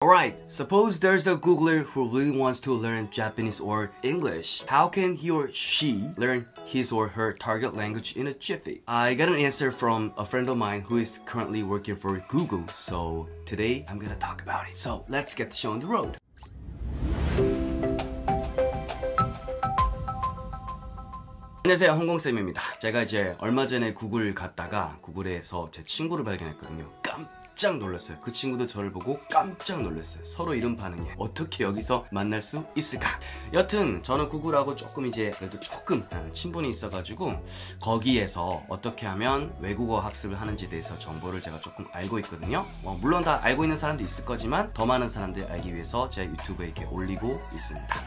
Alright, suppose there's a Googler who really wants to learn Japanese or English. How can he or she learn his or her target language in a jiffy? I got an answer from a friend of mine who is currently working for Google. So today I'm gonna talk about it. So let's get the show on the road. 안녕하세요, 홍공쌤입니다. 제가 이제 얼마 전에 구글 갔다가 구글에서 제 친구를 발견했거든요. 깜짝 놀랐어요. 그 친구도 저를 보고 깜짝 놀랐어요. 서로 이런 반응이에요. 어떻게 여기서 만날 수 있을까? 여튼 저는 구글하고 조금 이제 그래도 조금 친분이 있어가지고 거기에서 어떻게 하면 외국어 학습을 하는지에 대해서 정보를 제가 조금 알고 있거든요. 물론 다 알고 있는 사람도 있을 거지만 더 많은 사람들이 알기 위해서 제 유튜브에 이렇게 올리고 있습니다.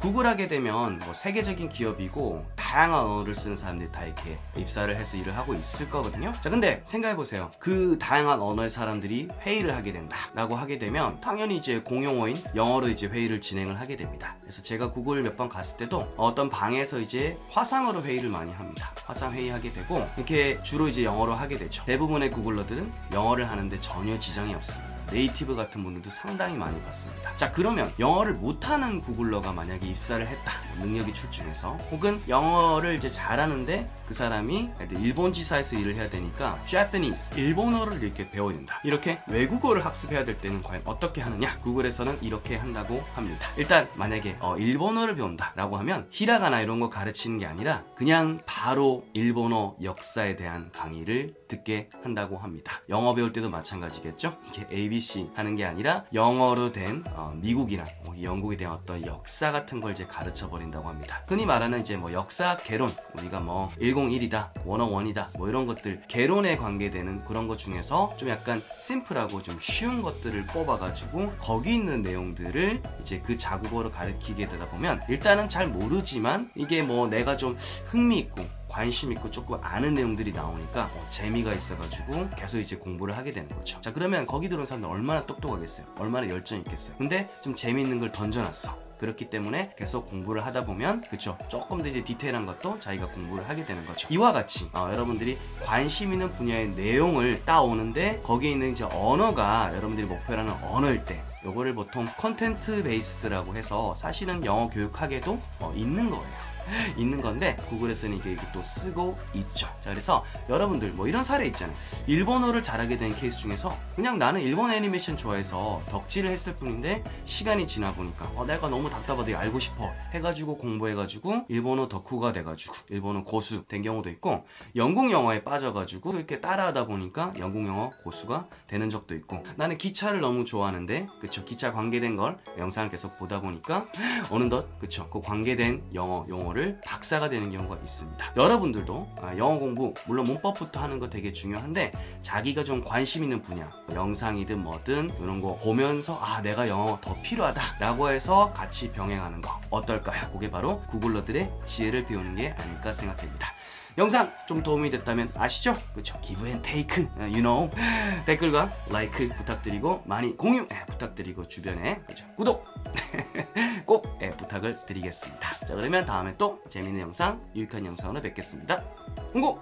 구글 하게 되면 세계적인 기업이고 다양한 언어를 쓰는 사람들이 다 이렇게 입사를 해서 일을 하고 있을 거거든요. 자, 근데 생각해보세요. 그 다양한 언어의 사람들이 회의를 하게 된다 라고 하게 되면 당연히 이제 공용어인 영어로 이제 회의를 진행을 하게 됩니다. 그래서 제가 구글 몇 번 갔을 때도 어떤 방에서 이제 화상으로 회의를 많이 합니다. 화상 회의하게 되고 이렇게 주로 이제 영어로 하게 되죠. 대부분의 구글러들은 영어를 하는데 전혀 지장이 없습니다. 네이티브 같은 분들도 상당히 많이 봤습니다. 자, 그러면 영어를 못하는 구글러가 만약에 입사를 했다, 능력이 출중해서, 혹은 영어를 이제 잘하는데 그 사람이 일본 지사에서 일을 해야 되니까 Japanese, 일본어를 이렇게 배워야 된다. 이렇게 외국어를 학습해야 될 때는 과연 어떻게 하느냐? 구글에서는 이렇게 한다고 합니다. 일단 만약에 일본어를 배운다 라고 하면 히라가나 이런 거 가르치는 게 아니라 그냥 바로 일본어 역사에 대한 강의를 듣게 한다고 합니다. 영어 배울 때도 마찬가지겠죠? 이게 ABC 하는 게 아니라 영어로 된 미국이나 영국에 대한 어떤 역사 같은 걸 이제 가르쳐 버린다고 합니다. 흔히 말하는 이제 역사 개론, 우리가 101이다, 101이다, 이런 것들, 개론에 관계되는 그런 것 중에서 좀 약간 심플하고 좀 쉬운 것들을 뽑아가지고 거기 있는 내용들을 이제 그 자국어로 가르치게 되다 보면 일단은 잘 모르지만 이게 내가 좀 흥미있고 관심 있고 조금 아는 내용들이 나오니까 재미가 있어가지고 계속 이제 공부를 하게 되는 거죠. 자, 그러면 거기 들어온 사람들 얼마나 똑똑하겠어요? 얼마나 열정이 있겠어요? 근데 좀 재미있는 걸 던져놨어. 그렇기 때문에 계속 공부를 하다 보면, 그쵸, 조금 더 이제 디테일한 것도 자기가 공부를 하게 되는 거죠. 이와 같이 여러분들이 관심 있는 분야의 내용을 따오는데 거기에 있는 이제 언어가 여러분들이 목표라는 언어일 때, 요거를 보통 컨텐트 베이스드라고 해서 사실은 영어 교육학에도 있는 거예요. 있는 건데 구글에서는 이게 또 쓰고 있죠. 자, 그래서 여러분들 이런 사례 있잖아요. 일본어를 잘하게 된 케이스 중에서 그냥 나는 일본 애니메이션 좋아해서 덕질을 했을 뿐인데 시간이 지나 보니까 내가 너무 답답하다, 알고 싶어 해가지고 공부해가지고 일본어 덕후가 돼가지고 일본어 고수 된 경우도 있고, 영국 영어에 빠져가지고 이렇게 따라하다 보니까 영국 영어 고수가 되는 적도 있고, 나는 기차를 너무 좋아하는데, 그쵸, 기차 관계된 걸 영상을 계속 보다 보니까 어느덧, 그쵸, 그 관계된 용어를 박사가 되는 경우가 있습니다. 여러분들도 영어 공부, 물론 문법부터 하는 거 되게 중요한데 자기가 좀 관심 있는 분야, 영상이든 뭐든 이런 거 보면서 내가 영어 더 필요하다 라고 해서 같이 병행하는 거 어떨까요? 그게 바로 구글러들의 지혜를 배우는 게 아닐까 생각됩니다. 영상 좀 도움이 됐다면 아시죠? 그쵸? 기브 앤 테이크, you know. 댓글과 라이크 부탁드리고 많이 공유 부탁드리고 주변에, 그쵸, 구독 꼭 부탁을 드리겠습니다. 자, 그러면 다음에 또 재밌는 영상, 유익한 영상으로 뵙겠습니다. 홍보!